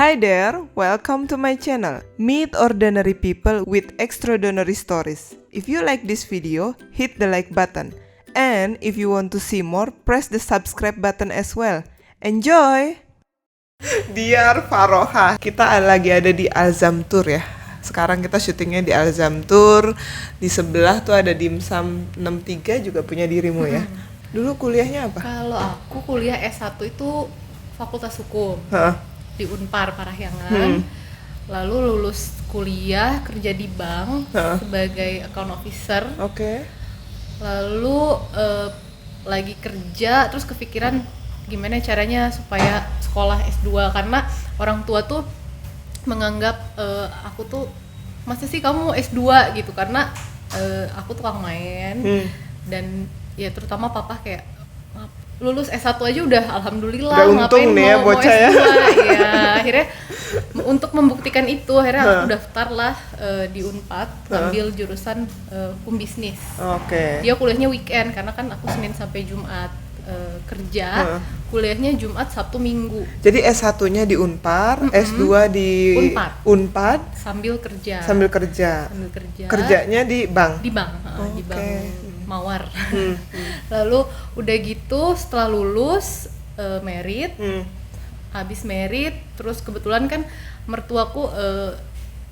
Hi there, welcome to my channel. Meet ordinary people with extraordinary stories. If you like this video, hit the like button. And if you want to see more, press the subscribe button as well. Enjoy! Dear Faroha, kita lagi ada di Alzam Tour ya. Sekarang kita syutingnya di Alzam Tour. Di sebelah tuh ada Dimsum 63 juga punya dirimu ya. Dulu kuliahnya apa? Kalau aku kuliah S1 itu Fakultas Hukum di Unpar Parahyangan. Lalu lulus kuliah kerja di bank sebagai account officer. Oke. Lalu lagi kerja terus kepikiran gimana caranya supaya sekolah S2 karena orang tua tuh menganggap aku tuh masa sih kamu S2 gitu karena aku tukang main dan ya terutama papa kayak lulus S1 aja udah alhamdulillah udah untung ngapain nih ya mau bocah S2 ya. ya akhirnya untuk membuktikan itu akhirnya aku daftar lah di Unpad ngambil jurusan hukum bisnis. Oke. Dia kuliahnya weekend karena kan aku Senin sampai Jumat kerja, kuliahnya Jumat Sabtu Minggu. Jadi S1-nya di Unpar, S2 di Unpad sambil kerja. Sambil kerja. Kerjanya di bank. Di bank, di bank Mawar. Lalu udah gitu setelah lulus merit. Habis merit terus kebetulan kan mertuaku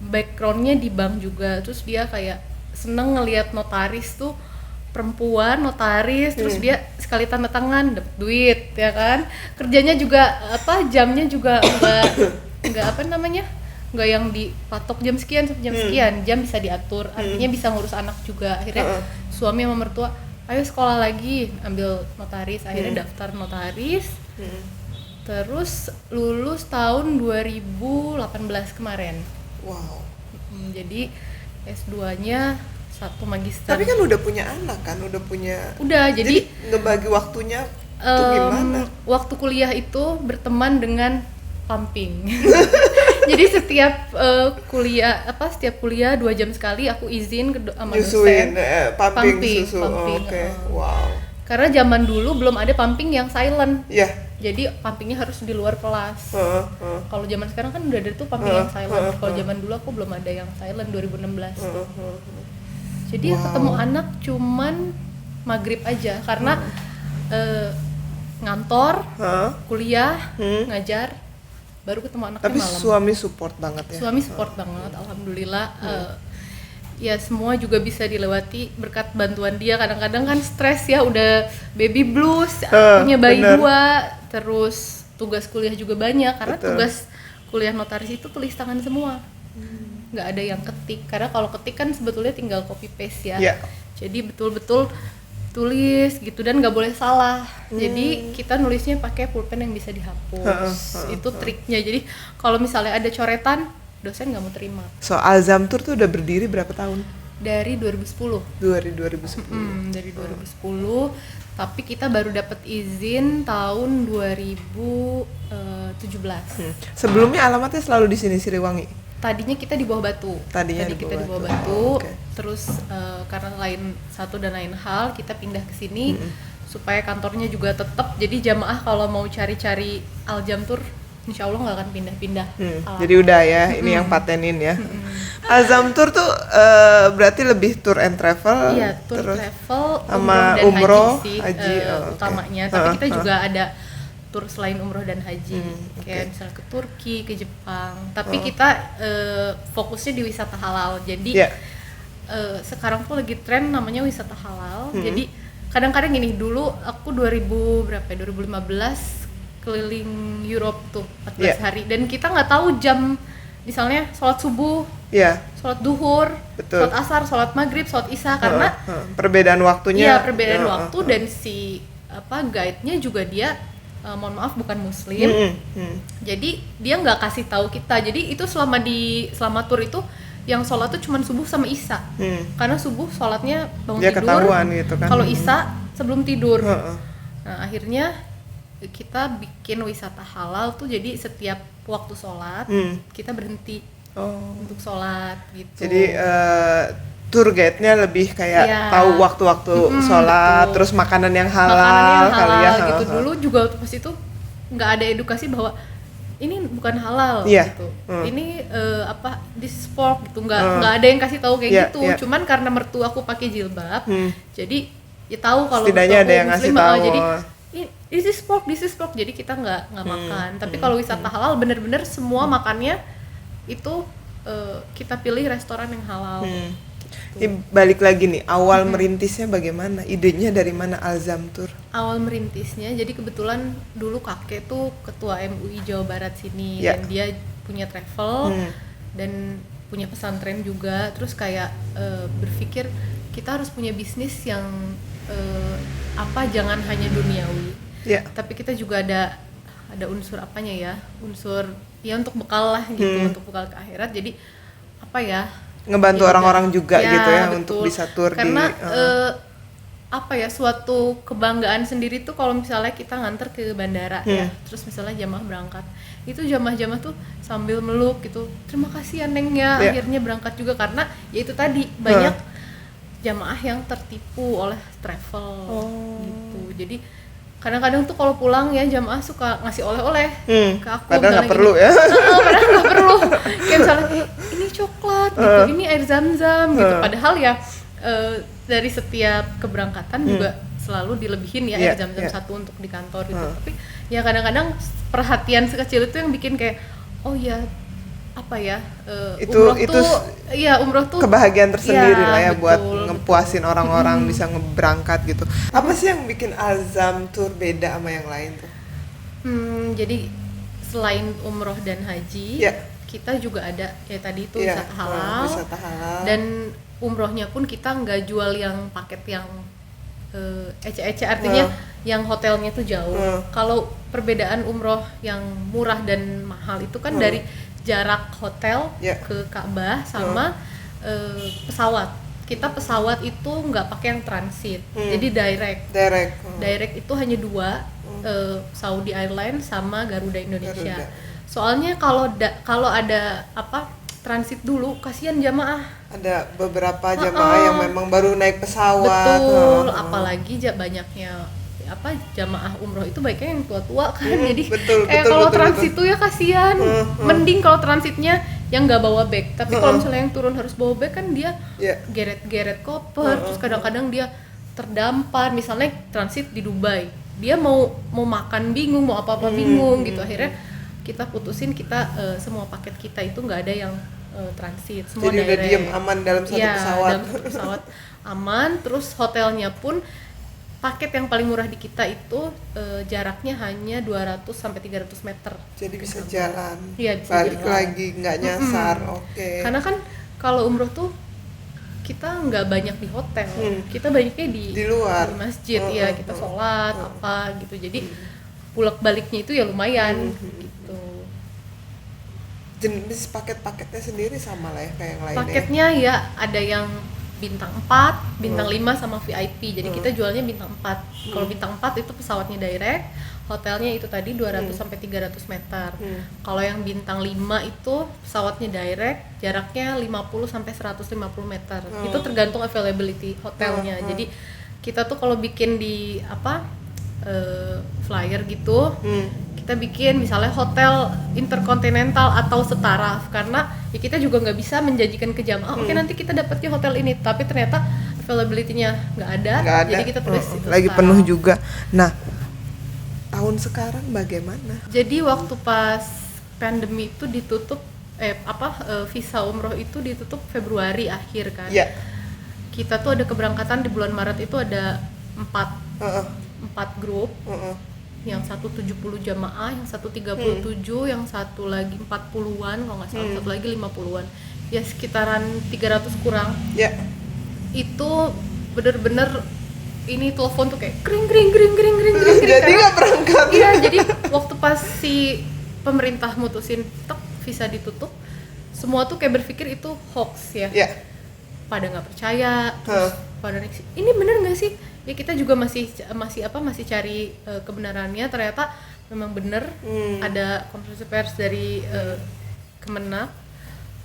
backgroundnya di bank juga. Terus dia kayak seneng ngelihat notaris tuh perempuan notaris terus dia sekali tanda tangan dapet duit ya kan, kerjanya juga jamnya juga nggak nggak yang dipatok jam sekian sampai jam sekian, jam bisa diatur, artinya bisa ngurus anak juga. Akhirnya suami sama mertua ayo sekolah lagi ambil notaris, akhirnya daftar notaris. Terus lulus tahun 2018 kemarin. Wow. Jadi S2-nya satu magister. Tapi kan udah punya anak kan, Udah, jadi ngebagi waktunya tuh gimana? Waktu kuliah itu berteman dengan pumping. Jadi setiap setiap kuliah 2 jam sekali aku izin sama dosen pumping susu. Pumping. Wow. Karena zaman dulu belum ada pumping yang silent. Iya. Jadi pumpingnya harus di luar kelas. Kalau zaman sekarang kan udah ada tuh pumping yang silent. Kalau zaman dulu aku belum ada yang silent 2016. Jadi ketemu anak cuman maghrib aja karena ngantor, kuliah, ngajar, baru ketemu anaknya malam. Tapi suami support banget ya? Suami support banget, alhamdulillah. Ya semua juga bisa dilewati berkat bantuan dia. Kadang-kadang kan stres ya, udah baby blues, punya bayi 2, terus tugas kuliah juga banyak karena tugas kuliah notaris itu tulis tangan semua. Nggak ada yang ketik, karena kalau ketik kan sebetulnya tinggal copy paste ya. Jadi betul-betul tulis gitu dan nggak boleh salah. Jadi kita nulisnya pakai pulpen yang bisa dihapus. Itu triknya. Jadi kalau misalnya ada coretan, dosen nggak mau terima. So Alzam Tour tuh udah berdiri berapa tahun? Dari 2010. Dari 2010. Dari 2010. Tapi kita baru dapat izin tahun 2017. Sebelumnya alamatnya selalu di sini Siliwangi. Tadinya kita di Bawah Batu. Tadi kita di Bawah Batu. Terus karena satu dan lain hal kita pindah ke sini supaya kantornya juga tetap. Jadi jamaah kalau mau cari-cari Alzam Tour, insya Allah nggak akan pindah-pindah. Jadi udah ya, ini yang patenin ya. Alzam Tour tuh berarti lebih tour and travel. Iya, tour travel, sama umroh dan haji sih Okay. utamanya. Tapi kita juga ada tur selain umroh dan haji, kayak misalnya ke Turki, ke Jepang. Tapi kita fokusnya di wisata halal. Jadi sekarang tuh lagi tren namanya wisata halal. Jadi kadang-kadang gini, dulu aku 2015 keliling Europe tuh 14 hari dan kita nggak tahu jam, misalnya sholat subuh, sholat duhur, sholat asar, sholat maghrib, sholat isya karena perbedaan waktunya. Iya, perbedaan waktu dan si guide-nya juga dia mohon maaf bukan muslim. Jadi dia nggak kasih tahu kita. Jadi itu selama tur itu yang sholat tuh cuma subuh sama isya. Karena subuh sholatnya bangun dia tidur. Gitu kan. Kalau isya sebelum tidur. Nah, akhirnya kita bikin wisata halal tuh jadi setiap waktu sholat kita berhenti untuk sholat gitu. Jadi tour guide-nya lebih kayak tahu waktu-waktu sholat, terus makanan yang halal kali ya. Gitu. Dulu juga pas itu nggak ada edukasi bahwa ini bukan halal Iya. gitu. Ini this is pork gitu. Nggak ada yang kasih tahu kayak gitu. Cuman karena mertua aku pakai jilbab, jadi ya tahu kalau setidaknya ada yang Muslim, ngasih tahu. jadi this is pork. Jadi kita nggak makan. Tapi kalau wisata halal bener-bener semua makannya itu kita pilih restoran yang halal. Balik lagi nih, awal merintisnya bagaimana? Idenya dari mana Alzam Tour? Awal merintisnya, jadi kebetulan dulu kakek tuh ketua MUI Jawa Barat sini, dan dia punya travel dan punya pesantren juga. Terus kayak berpikir kita harus punya bisnis yang jangan hanya duniawi, tapi kita juga ada unsur apanya ya, unsur ya untuk bekal lah gitu, untuk bekal ke akhirat. Jadi ngebantu orang-orang juga gitu ya, betul. untuk bisa tour karena suatu kebanggaan sendiri tuh kalau misalnya kita nganter ke bandara ya, terus misalnya jamaah berangkat, itu jamaah tuh sambil meluk gitu, terima kasih ya Neng ya, akhirnya berangkat juga. Karena ya itu tadi banyak jamaah yang tertipu oleh travel gitu. Jadi kadang-kadang tuh kalau pulang ya jamaah suka ngasih oleh-oleh ke aku, padahal nggak perlu ya. Padahal nggak perlu, kayak misalnya ini coklat gitu, ini air zam-zam gitu, padahal ya dari setiap keberangkatan juga selalu dilebihin ya air zam-zam satu untuk di kantor gitu. Tapi ya kadang-kadang perhatian sekecil itu yang bikin kayak umroh tuh kebahagiaan tersendiri lah ya, buat betul. ngepuasin orang-orang bisa ngeberangkat gitu. Apa sih yang bikin Alzam Tour beda sama yang lain tuh? Jadi selain umroh dan haji, kita juga ada ya tadi itu wisata halal, dan umrohnya pun kita nggak jual yang paket yang ece-ece, artinya yang hotelnya tuh jauh. Kalau perbedaan umroh yang murah dan mahal itu kan dari jarak hotel ke Ka'bah sama pesawat. Kita pesawat itu nggak pakai yang transit, jadi direct itu hanya dua, Saudi Airlines sama Garuda Indonesia. Soalnya kalau ada transit dulu, kasihan jamaah. Ada beberapa jamaah yang memang baru naik pesawat. Betul, apalagi banyaknya jamaah umroh itu baiknya yang tua-tua kan, jadi kalau transit tuh ya kasihan. Mending kalau transitnya yang nggak bawa bag, tapi kalau misalnya yang turun harus bawa bag kan dia geret-geret koper, terus kadang-kadang dia terdampar. Misalnya transit di Dubai, dia mau makan bingung, mau apa-apa bingung gitu. Akhirnya kita putusin, kita semua paket kita itu nggak ada yang transit, semua jadi direct. udah diem aman dalam satu pesawat. Dalam satu pesawat aman. Terus hotelnya pun paket yang paling murah di kita itu jaraknya hanya 200 sampai 300 meter. Jadi bisa jalan. Iya, bisa balik jalan lagi, nggak nyasar. Karena kan kalau umroh tuh kita nggak banyak di hotel, kita banyaknya di luar, di masjid ya, kita sholat gitu. Jadi pulak baliknya itu ya lumayan gitu. Jenis paket-paketnya sendiri sama lah ya kayak yang lainnya. Paketnya ya ada yang bintang 4, bintang 5 sama VIP. Jadi kita jualnya bintang 4. Kalau bintang 4 itu pesawatnya direct, hotelnya itu tadi 200 sampai 300 meter. Kalau yang bintang 5 itu pesawatnya direct, jaraknya 50 sampai 150 meter. Itu tergantung availability hotelnya. Jadi kita tuh kalau bikin di flyer gitu, kita bikin misalnya hotel interkontinental atau setara, karena ya kita juga nggak bisa menjanjikan ke jamaah oke nanti kita dapatnya hotel ini, tapi ternyata availability-nya nggak ada. Jadi kita tulis itu lagi setara. Penuh juga. Nah, tahun sekarang bagaimana? Jadi waktu pas pandemi itu ditutup, visa umroh itu ditutup Februari akhir kan. Kita tuh ada keberangkatan di bulan Maret itu ada 4 grup. Yang satu 70 jamaah, yang satu 37, yang satu lagi 40-an kalau nggak salah, satu lagi 50-an. Ya sekitaran 300 kurang. Itu bener-bener ini telepon tuh kayak kring. Jadi nggak berangkat. Iya, jadi waktu pas si pemerintah mutusin visa ditutup, semua tuh kayak berpikir itu hoax ya. Pada nggak percaya, terus pada ini bener nggak sih? Ya kita juga masih cari kebenarannya. Ternyata memang bener. Ada konferensi pers dari Kemenak.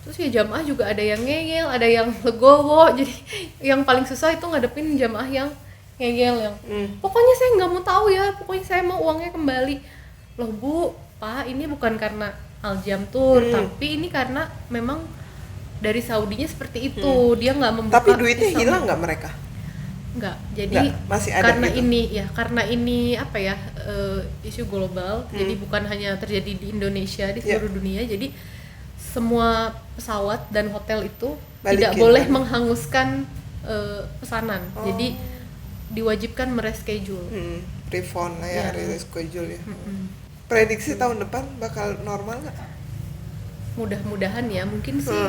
Terus ya jamaah juga ada yang ngeyel, ada yang legowo. Jadi yang paling susah itu ngadepin jamaah yang ngeyel, yang pokoknya saya nggak mau tahu ya, pokoknya saya mau uangnya kembali. Loh Bu, Pa ini bukan karena Aljam Tour, tapi ini karena memang dari Saudinya seperti itu. Dia nggak membuka. Tapi duitnya hilang nggak mereka? Nggak. Jadi masih ada karena gitu? karena ini apa ya, isu global. Jadi bukan hanya terjadi di Indonesia, di seluruh dunia. Jadi semua pesawat dan hotel itu tidak boleh menghanguskan pesanan. Jadi diwajibkan mereschedule. Refund lah ya, reschedule ya. Prediksi tahun depan bakal normal nggak? Mudah-mudahan ya, mungkin sih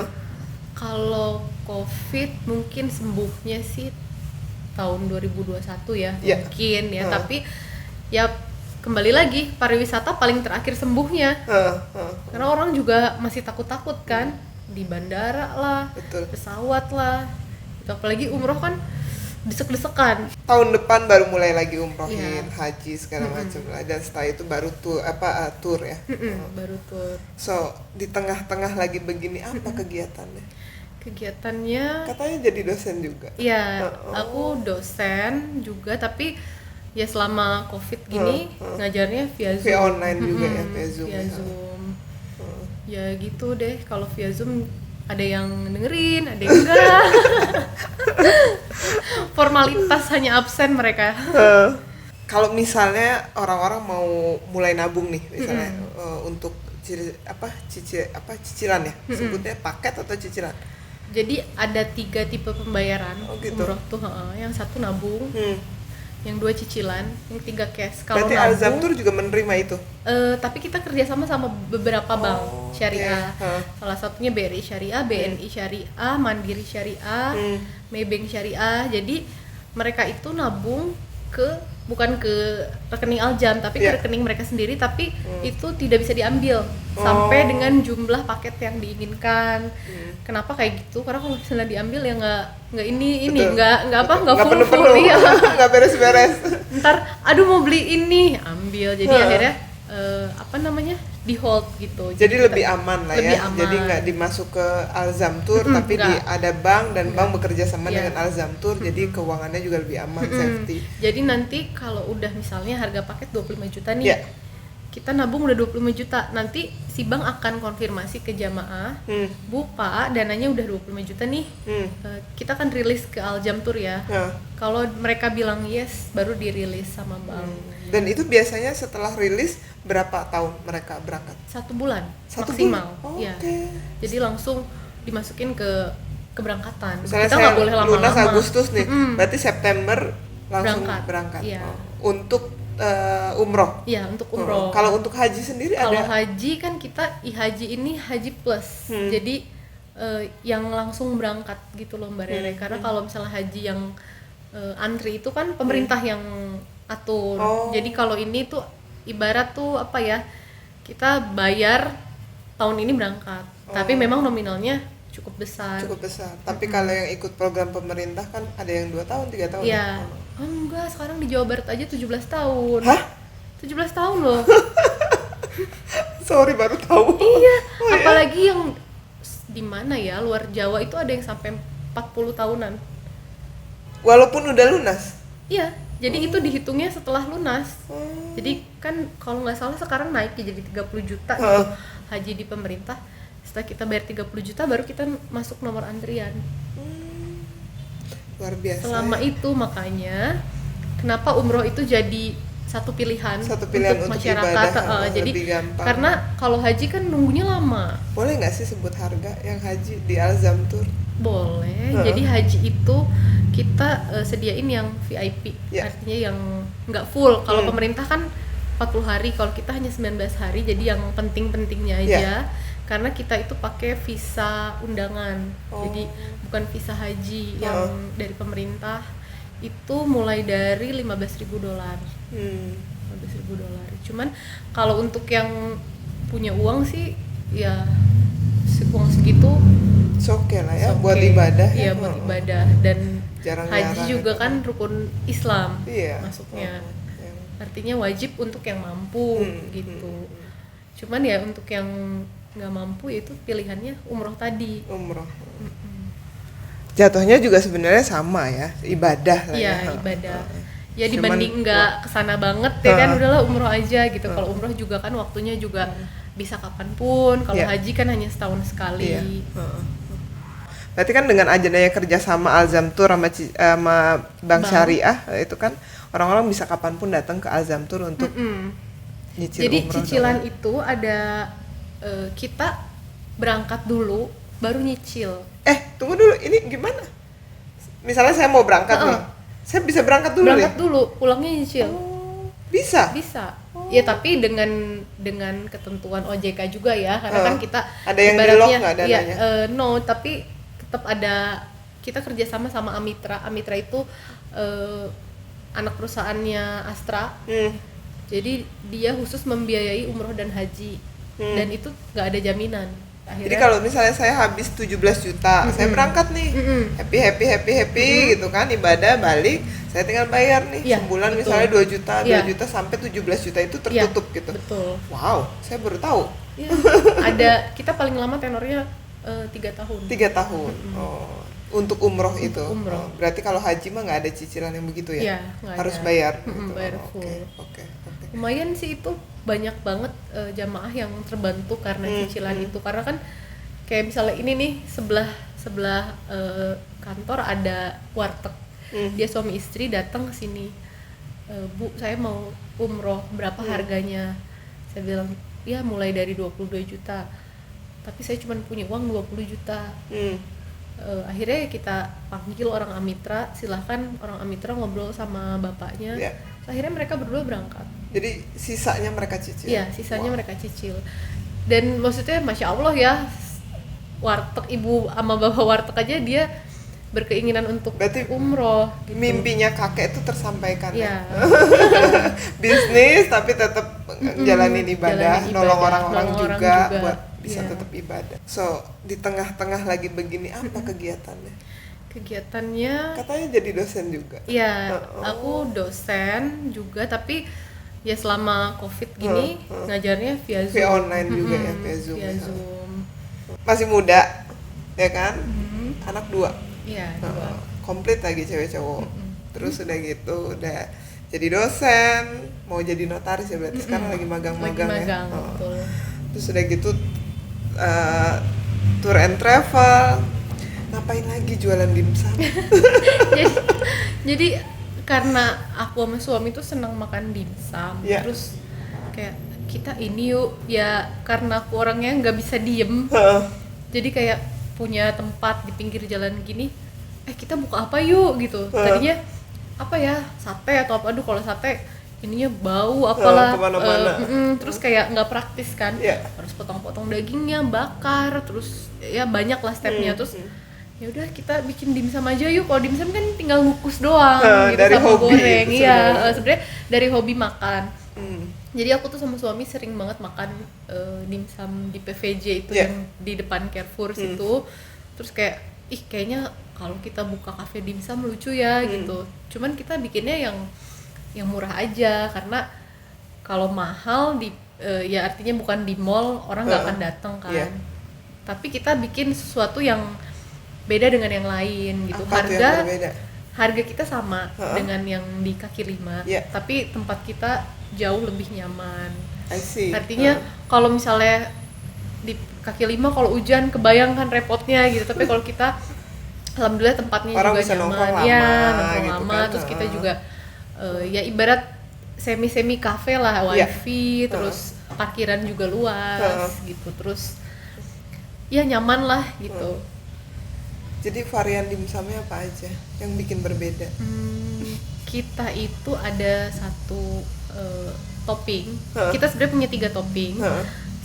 kalau COVID mungkin sembuhnya sih tahun 2021 ya, mungkin ya. Tapi ya kembali lagi, pariwisata paling terakhir sembuhnya. Karena orang juga masih takut-takut kan, di bandara lah, pesawat lah. Apalagi umroh kan desek-desekan. Tahun depan baru mulai lagi umrohin, haji segala macam lah, dan setelah itu baru tour ya. Baru tour. So di tengah-tengah lagi begini apa kegiatannya? Kegiatannya katanya jadi dosen juga. Iya, aku dosen juga, tapi ya selama COVID gini ngajarnya via Zoom. Via online juga ya, via Zoom. Via Zoom. Ya gitu deh, kalau via Zoom ada yang dengerin, ada yang enggak. Formalitas hanya absen mereka. Kalau misalnya orang-orang mau mulai nabung nih, misalnya untuk cicilan ya, sebutnya paket atau cicilan? Jadi ada 3 tipe pembayaran umroh tuh, yang satu nabung, yang 2 cicilan, yang 3 cash. Kalau berarti Alzam Tour juga menerima itu? Tapi kita kerjasama sama beberapa bank syariah. Salah satunya BRI Syariah, BNI Syariah, Mandiri Syariah, Maybank Syariah. Jadi mereka itu nabung bukan ke rekening Aljam, tapi ke rekening mereka sendiri, tapi itu tidak bisa diambil sampai dengan jumlah paket yang diinginkan. Kenapa kayak gitu? Karena kalau misalnya diambil ya nggak full ya, nggak beres-beres. Ntar aduh mau beli ini, ambil. Jadi akhirnya di hold gitu. Jadi lebih aman lah ya. Aman. Jadi nggak dimasuk ke Alzam Tour, tapi ada bank dan bank bekerja sama dengan Alzam Tour, jadi keuangannya juga lebih aman, safety. Jadi nanti kalau udah misalnya harga paket 25 juta nih, kita nabung udah 25 juta, nanti si bank akan konfirmasi ke jamaah, Bu, Pak, dananya udah 25 juta nih, kita kan rilis ke Aljam Tour ya. Kalau mereka bilang yes, baru dirilis sama bank. Dan itu biasanya setelah rilis berapa tahun mereka berangkat? 1 bulan maksimal. Ya. Jadi langsung dimasukin ke keberangkatan. Misalnya kita nggak boleh lama-lama. Lunas Agustus nih, berarti September langsung berangkat. Untuk umroh. Iya, untuk umroh. Kalau untuk haji sendiri ada? Kalau haji kan kita haji ini haji plus. Jadi yang langsung berangkat gitu loh Mbak Rere. Karena kalau misalnya haji yang antri itu kan pemerintah yang atur. Jadi kalau ini tuh ibarat tuh apa ya, kita bayar tahun ini berangkat, tapi memang nominalnya cukup besar. Tapi kalau yang ikut program pemerintah kan ada yang 2 tahun, 3 tahun. Iya. Enggak, sekarang di Jawa Barat aja 17 tahun. Hah? 17 tahun loh. Sorry, baru tahu. Iya, apalagi yang di mana ya, luar Jawa itu ada yang sampai 40 tahunan. Walaupun udah lunas? Iya, jadi itu dihitungnya setelah lunas. Jadi kan kalau nggak salah sekarang naik ya jadi 30 juta gitu haji di pemerintah. Setelah kita bayar 30 juta baru kita masuk nomor antrian. Luar biasa. Selama itu makanya kenapa umroh itu jadi satu pilihan untuk masyarakat. Ibadah, jadi gampang. Karena kalau haji kan nunggunya lama. Boleh nggak sih sebut harga yang haji di Alzam Tour? Boleh. Jadi haji itu kita sediain yang VIP, artinya yang nggak full. Kalau pemerintah kan 40 hari, kalau kita hanya 19 hari, jadi yang penting-pentingnya aja. Karena kita itu pakai visa undangan, jadi bukan visa haji yang dari pemerintah. Itu mulai dari $15.000. $15.000. Cuman kalau untuk yang punya uang sih, ya uang segitu oke lah ya, buat ibadah. Iya, buat ibadah. Dan jarang-jarang haji juga kan rukun Islam masuknya. Artinya wajib untuk yang mampu gitu. Cuman ya untuk yang nggak mampu ya itu pilihannya umroh tadi. Umroh. Jatuhnya juga sebenarnya sama ya, ibadah lah ya. Iya, ibadah. ya Cuman, dibanding nggak kesana banget ya kan, udahlah umroh aja gitu. Kalau umroh juga kan waktunya juga bisa kapanpun, kalau haji kan hanya setahun sekali. Berarti kan dengan adanya kerja sama Alzam Tour sama Bank Syariah itu kan orang-orang bisa kapanpun datang ke Alzam Tour untuk nyicil Jadi umroh. cicilan itu ada kita berangkat dulu baru nyicil. Tunggu dulu, ini gimana? Misalnya saya mau berangkat nih, saya bisa berangkat dulu Berangkat dulu, pulangnya nyicil. Bisa? Bisa. Ya tapi dengan ketentuan OJK juga ya, karena kan kita ada yang di-lock nggak dananya? No, tapi tetap ada, kita kerjasama sama Amitra. Amitra itu anak perusahaannya Astra. Jadi dia khusus membiayai umroh dan haji, dan itu nggak ada jaminan. Akhirnya, jadi kalau misalnya saya habis 17 juta, saya berangkat nih, happy gitu kan, ibadah balik, saya tinggal bayar nih, sebulan betul. Misalnya 2 juta, 2 juta sampai 17 juta itu tertutup gitu. Betul. Wow, saya baru tahu. Ada, kita paling lama tenornya 3 tahun. 3 tahun. Untuk umroh itu. Umroh. Berarti kalau haji mah nggak ada cicilan yang begitu ya? Harus ada. bayar. Bayar full. Oke. Lumayan sih itu, banyak banget jamaah yang terbantu karena cicilan itu, karena kan kayak misalnya ini nih sebelah kantor ada warteg. Dia suami istri datang ke sini, Bu saya mau umroh, berapa harganya? Saya bilang ya mulai dari 22 juta, tapi saya cuma punya uang 20 juta. Akhirnya kita panggil orang Amitra, silahkan orang Amitra ngobrol sama bapaknya. Akhirnya mereka berdua berangkat. Jadi sisanya mereka cicil? Iya, sisanya mereka cicil. Dan maksudnya Masya Allah ya, warteg, ibu sama bapak warteg aja dia berkeinginan untuk berarti umroh gitu. Mimpinya kakek itu tersampaikan ya? Bisnis tapi tetap jalanin ibadah, nolong orang-orang juga buat bisa tetap ibadah. So, di tengah-tengah lagi begini, apa kegiatannya? Kegiatannya katanya jadi dosen juga. Iya, aku dosen juga, tapi ya selama COVID gini ngajarnya via Zoom. Via online juga ya, via Zoom. Via Zoom. Masih muda, ya kan? Anak 2. Iya, 2. Komplit lagi cewek cowok. Terus udah gitu, udah jadi dosen, mau jadi notaris ya berarti sekarang lagi magang-magang ya. Betul. Terus udah gitu tour and travel, ngapain lagi jualan dimsum? jadi karena aku sama suami tuh senang makan dimsum, terus kayak kita ini yuk ya, karena aku orangnya nggak bisa diem, jadi kayak punya tempat di pinggir jalan gini, kita buka apa yuk gitu. Tadinya apa ya, sate atau apa, aduh kalau sate ininya bau apalah, terus kayak nggak praktis kan, harus potong-potong dagingnya, bakar, terus ya banyak lah stepnya. Terus ya udah kita bikin dimsum aja yuk. Kalau dimsum kan tinggal ngukus doang gitu, dari sama hobi, goreng. Iya, sebenarnya dari hobi makan. Jadi aku tuh sama suami sering banget makan dimsum di PVJ itu yang di depan Carrefour situ. Terus kayak kayaknya kalau kita buka cafe dimsum lucu ya gitu. Cuman kita bikinnya yang murah aja, karena kalau mahal ya artinya bukan di mall, orang nggak akan datang kan. Tapi kita bikin sesuatu yang beda dengan yang lain gitu. Harga kita sama dengan yang di kaki lima, tapi tempat kita jauh lebih nyaman. Artinya kalau misalnya di kaki lima kalau hujan kebayangkan repotnya gitu, tapi kalau kita alhamdulillah tempatnya orang juga nyaman, nongkrong gitu lama, kan. Terus kita juga ya ibarat semi kafe lah, wifi, terus parkiran juga luas gitu, terus ya nyaman lah gitu. Jadi varian dimsumnya apa aja yang bikin berbeda? Kita itu ada satu topping. Kita sebenarnya punya 3 topping.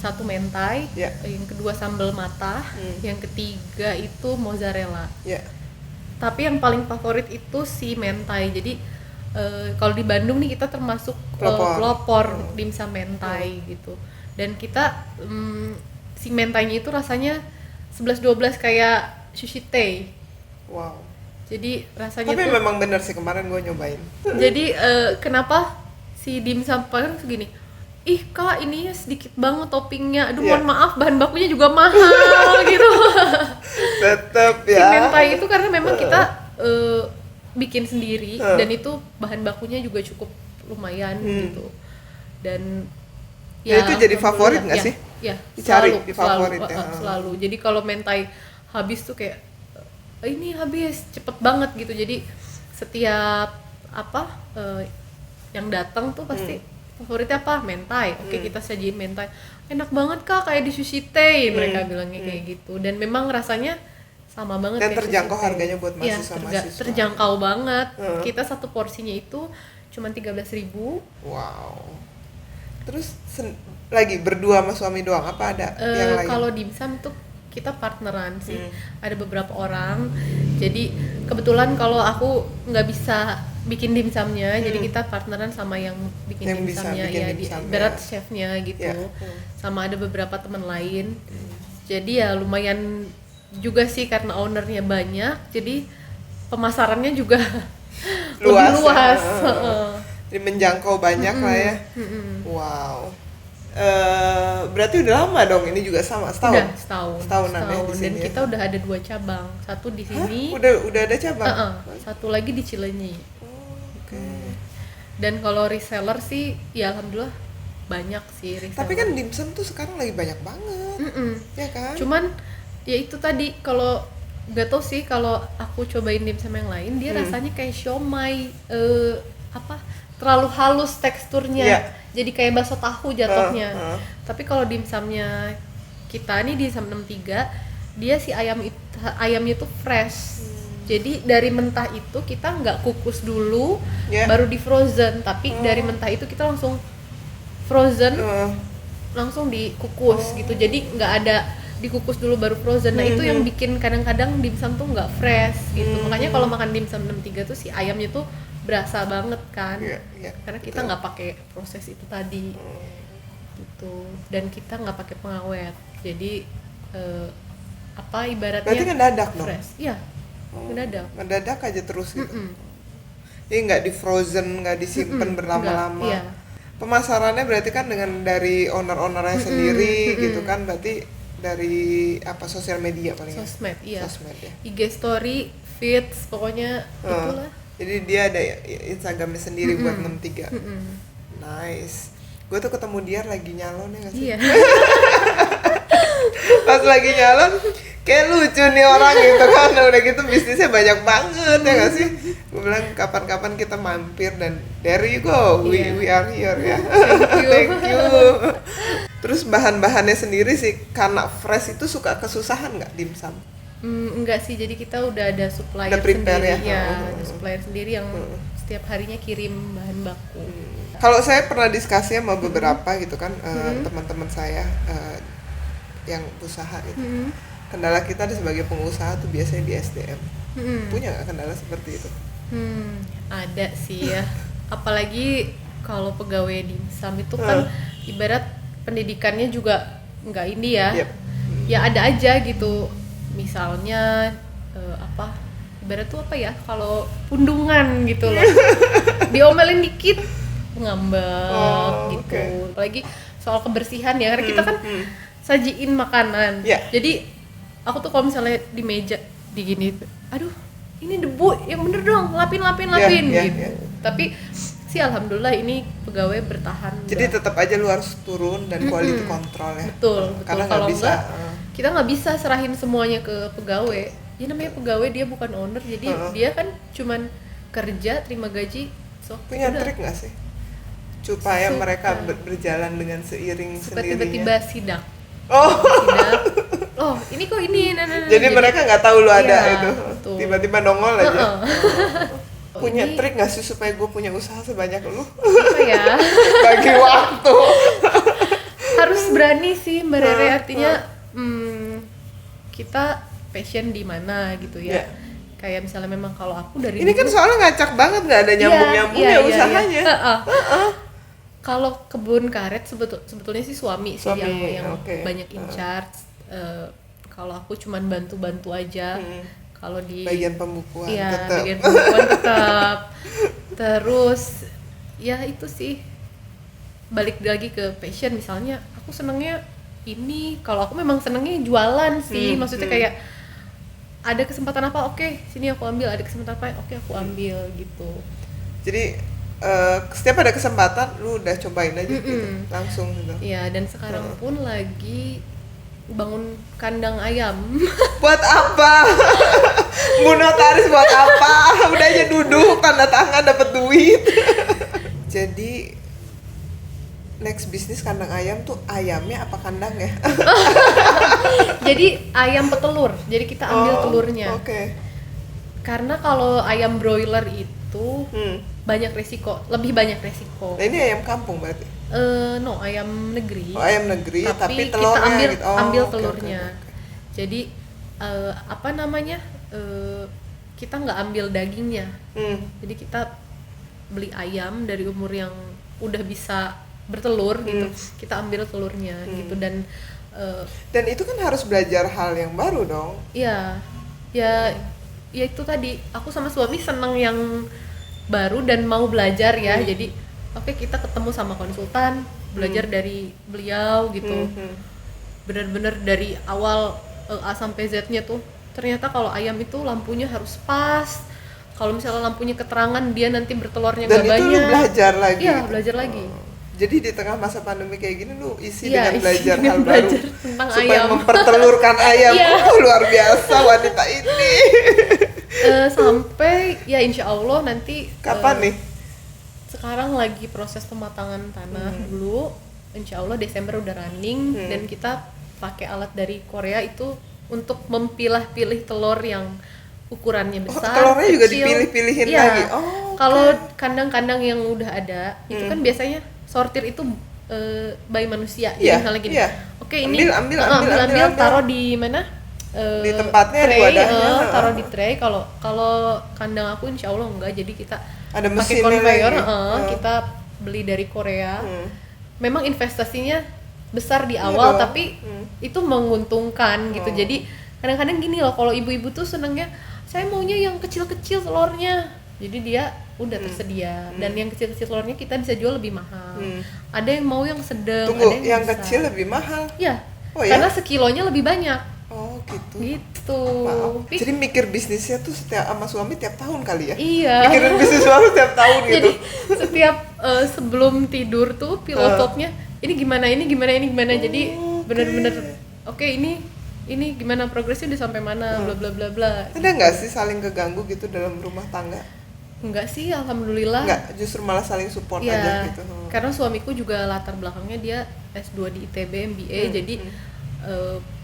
Satu mentai, yang kedua sambal matah, yang ketiga itu mozzarella. Tapi yang paling favorit itu si mentai. Jadi kalau di Bandung nih kita termasuk pelopor dimsum mentai gitu. Dan kita si mentainya itu rasanya 11-12 kayak sushi tei. Wow. Jadi rasanya tapi tuh, memang bener sih, kemarin gue nyobain. Jadi kenapa si dimsum paling segini? Kak ininya sedikit banget toppingnya. Aduh mohon maaf, bahan bakunya juga mahal gitu. Tetep ya. Si mentai itu karena memang kita bikin sendiri dan itu bahan bakunya juga cukup lumayan gitu. Dan ya itu jadi favorit nggak sih? Ya, dicari selalu, di favorit selalu, ya. Selalu. Jadi kalau mentai habis tuh kayak ini habis cepet banget gitu. Jadi setiap yang datang tuh pasti favoritnya apa? Mentai. Oke, kita sajiin mentai. Enak banget Kak, kayak di sushi tei mereka bilangnya kayak gitu. Dan memang rasanya sama banget dan kayak terjangkau sushi tei. harganya buat mahasiswa-mahasiswa. Terjangkau banget. Kita satu porsinya itu cuma 13.000. Wow. Terus lagi berdua sama suami doang apa ada yang lain? Kalau dimsum tuh kita partneran sih. Ada beberapa orang. Jadi kebetulan kalau aku nggak bisa bikin dimsumnya, jadi kita partneran sama yang bikin yang dimsumnya ya, berat chefnya gitu. Sama ada beberapa teman lain. Jadi ya lumayan juga sih karena ownernya banyak. Jadi pemasarannya juga luas. lebih luas. Jadi menjangkau banyak lah ya. Wow. Berarti udah lama dong ini juga sama setahun. Udah setahunan ya di sini. Dan kita udah ada 2 cabang. Satu di sini. Udah ada cabang. Satu lagi di Cileunyi. Oke. Dan kalau reseller sih ya alhamdulillah banyak sih reseller. Tapi kan dimsum tuh sekarang lagi banyak banget. Ya kan? Cuman ya itu tadi kalau nggak tahu sih kalau aku cobain dimsum yang lain dia rasanya kayak siomay terlalu halus teksturnya. Jadi kayak bakso tahu jatuhnya. Tapi kalau dimsumnya kita nih dimsum 63 dia si ayamnya tuh fresh. Jadi dari mentah itu kita nggak kukus dulu baru di frozen, tapi dari mentah itu kita langsung frozen langsung dikukus gitu. Jadi nggak ada dikukus dulu baru frozen. Nah itu yang bikin kadang-kadang dimsum tuh nggak fresh gitu. Makanya kalau makan dimsum 63 tuh si ayamnya tuh berasa banget kan, karena kita nggak pakai proses itu tadi gitu. Dan kita nggak pakai pengawet, jadi ibaratnya berarti ngedadak dong? Fresh, iya ngedadak aja terus gitu. Jadi nggak di frozen, nggak disimpan berlama-lama. Iya. Pemasarannya berarti kan dengan dari owner-ownernya sendiri gitu kan, berarti dari sosial media paling sosmed ya. IG ya. story, feeds, pokoknya itulah. Jadi dia ada Instagramnya sendiri buat 63. Nice. Gue tuh ketemu dia lagi nyalon ya nggak sih? Iya. Pas lagi nyalon kayak lucu nih orang gitu kan, udah gitu bisnisnya banyak banget ya nggak sih? Gue bilang kapan-kapan kita mampir dan there you go, we are here ya. Thank you. Terus bahan-bahannya sendiri sih karena fresh itu suka kesusahan nggak dimsum? Enggak sih, jadi kita udah ada supplier sendiri ada supplier sendiri yang setiap harinya kirim bahan baku. Kalau saya pernah diskusi sama beberapa gitu kan teman-teman saya yang usaha gitu. Kendala kita sebagai pengusaha tuh biasanya di SDM. Punya nggak kendala seperti itu? Ada sih ya. Apalagi kalau pegawai dimsum itu kan ibarat pendidikannya juga nggak ini ya. Ya ada aja gitu. Misalnya ibarat tuh kalau pundungan gitu loh. Diomelin dikit ngambek gitu. Apalagi soal kebersihan ya, karena kita kan sajiin makanan. Jadi aku tuh kalau misalnya di meja digini, aduh ini debu, yang bener dong, lapin gitu. Tapi sih alhamdulillah ini pegawai bertahan. Jadi tetap aja lu harus turun dan quality control ya. Betul. Karena kalau nggak bisa. Kita nggak bisa serahin semuanya ke pegawai. Ya namanya pegawai, dia bukan owner, jadi dia kan cuman kerja terima gaji. Punya trik nggak sih supaya mereka berjalan dengan seiring suka sendirinya? Tiba-tiba sidak. Ini kok ini. Jadi mereka nggak tahu lu ada itu. Betul. Tiba-tiba nongol aja. Punya trik nggak sih supaya gue punya usaha sebanyak lu? Apa ya? Bagi waktu. Harus berani sih Mbak Rere, artinya kita passion di mana gitu ya. Kayak misalnya memang kalau aku dari ini kan soalnya ngacak banget, nggak ada nyambung-nyambungnya usahanya. Kalau kebun karet sebetulnya sih suami sih yang banyak in charge. Kalau aku cuman bantu-bantu aja. Kalau di bagian pembukuan bagian pembukuan tetap. Terus ya itu sih, balik lagi ke passion. Misalnya aku senengnya ini, kalau aku memang senengnya jualan sih, maksudnya kayak ada kesempatan apa, oke sini aku ambil, ada kesempatan apa, oke aku ambil gitu. Jadi setiap ada kesempatan lu udah cobain aja gitu, langsung gitu. Iya, dan sekarang pun lagi bangun kandang ayam. Buat apa? Bu notaris buat apa? Udah aja duduk, tanda tangan, dapat duit. Jadi next bisnis kandang ayam tuh ayamnya apa kandangnya? Jadi ayam petelur, jadi kita ambil telurnya. Oke. Karena kalau ayam broiler itu banyak resiko, lebih banyak resiko. Nah, ini ayam kampung berarti? No, ayam negeri. Oh, ayam negeri, tapi kita telurnya gitu. ambil Oke, telurnya. oke. Jadi apa namanya? Kita nggak ambil dagingnya. Jadi kita beli ayam dari umur yang udah bisa bertelur gitu. Kita ambil telurnya gitu, dan itu kan harus belajar hal yang baru dong. Iya. Ya itu tadi, aku sama suami seneng yang baru dan mau belajar ya. Jadi oke, kita ketemu sama konsultan, belajar dari beliau gitu. Bener-bener dari awal A sampai Z-nya tuh. Ternyata kalau ayam itu lampunya harus pas. Kalau misalnya lampunya keterangan, dia nanti bertelurnya nggak banyak. Dan itu lu belajar lagi? Iya, belajar lagi. Jadi di tengah masa pandemi kayak gini lu isi dengan belajar hal baru tentang supaya ayam. Mempertelurkan ayam. Luar biasa wanita ini. Sampai ya insya Allah nanti kapan nih? Sekarang lagi proses pematangan tanah dulu. Insya Allah Desember udah running, dan kita pakai alat dari Korea itu untuk memilah-pilih telur yang ukurannya besar, telurnya kecil. Juga dipilih-pilihin lagi. Kalau kandang-kandang yang udah ada itu kan biasanya sortir itu by manusia. Jadi misalnya gini, oke, ini ambil taruh di mana? Di tempatnya, tray, di wadahnya. Taruh di tray. Kalau kandang aku insya Allah enggak, jadi kita ada pakai conveyor. Kita beli dari Korea. Memang investasinya besar di awal, tapi itu menguntungkan gitu. Jadi kadang-kadang gini loh, kalau ibu-ibu tuh senengnya saya maunya yang kecil-kecil telurnya, jadi dia udah tersedia. Dan yang kecil-kecil telurnya kita bisa jual lebih mahal. Ada yang mau yang sedang. Tunggu, ada yang kecil lebih mahal? Ya, karena sekilonya lebih banyak. Oh gitu. Wow. Jadi mikir bisnisnya tuh setiap sama suami tiap tahun kali ya? Iya. Mikirin bisnis baru tiap tahun gitu. Jadi setiap sebelum tidur tuh pilotopnya ini gimana. Jadi benar-benar oke, ini gimana progresnya, udah sampai mana, bla bla bla bla. Ada nggak sih saling keganggu gitu dalam rumah tangga? Enggak sih, alhamdulillah. Enggak, justru malah saling support aja gitu. Karena suamiku juga latar belakangnya dia S2 di ITB MBA, jadi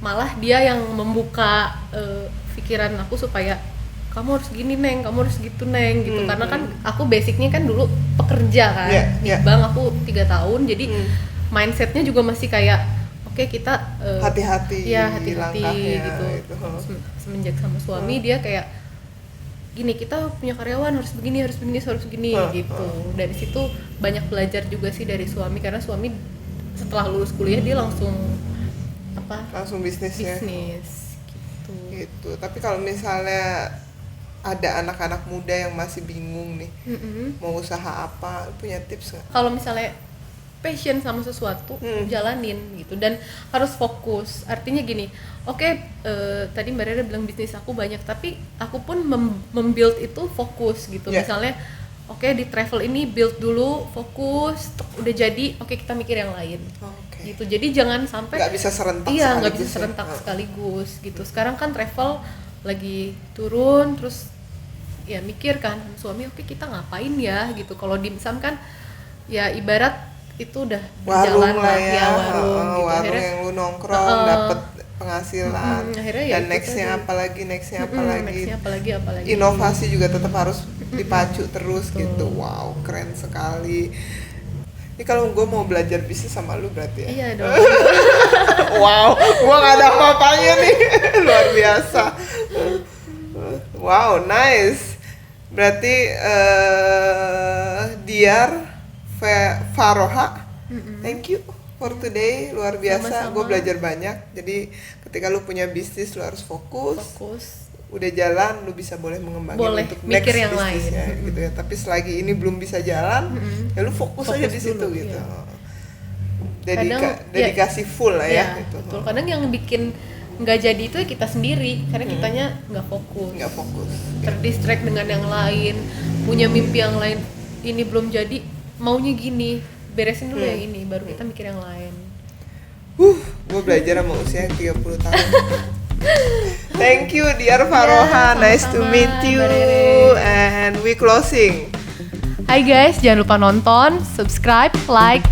malah dia yang membuka pikiran aku supaya kamu harus gini Neng, kamu harus gitu Neng gitu. Karena kan aku basicnya kan dulu pekerja kan, di bank aku 3 tahun, jadi mindsetnya juga masih kayak oke, kita hati-hati gitu. Semenjak sama suami dia kayak gini, kita punya karyawan harus begini gitu. Dari situ banyak belajar juga sih dari suami, karena suami setelah lulus kuliah dia langsung bisnis gitu. Tapi kalau misalnya ada anak-anak muda yang masih bingung nih, mau usaha apa, punya tips nggak? Kalau misalnya passion sama sesuatu, jalanin gitu, dan harus fokus. Artinya gini, tadi Mbak Rera bilang bisnis aku banyak, tapi aku pun membuild itu fokus gitu. Misalnya di travel ini build dulu, fokus, udah jadi, kita mikir yang lain. Gitu. Jadi jangan sampai nggak bisa serentak sekaligus gitu. Sekarang kan travel lagi turun, terus ya mikir kan suami, kita ngapain ya gitu. Kalau dimsum kan ya ibarat itu udah berjalan warung gitu. Warung Akhirnya, yang lu nongkrong dapet penghasilan, dan nextnya apalagi inovasi juga tetap harus dipacu terus gitu. Wow, keren sekali. Ini kalau gue mau belajar bisnis sama lu berarti ya? Iya dong. Wow, gue gak ada apa-apanya nih. Luar biasa. Wow, nice. Berarti Diar Faroha, thank you for today. Luar biasa, gue belajar banyak. Jadi ketika lu punya bisnis, lu harus fokus. Udah jalan, lu bisa boleh mengembangkan untuk next yang bisnisnya lain. gitu ya. Tapi selagi ini belum bisa jalan, ya lu fokus aja di situ gitu. Ya. Dedikasi full lah ya gitu. Betul. Kadang yang bikin nggak jadi itu kita sendiri karena kitanya nggak fokus, terdistract dengan yang lain, punya mimpi yang lain, ini belum jadi, maunya gini, beresin dulu yang ini baru kita mikir yang lain. Gue belajar sama usia 30 tahun. Thank you dear Faroha, nice to meet you. And we closing. Hai guys, jangan lupa nonton, subscribe, like,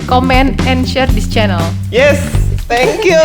comment, and share this channel. Yes, thank you.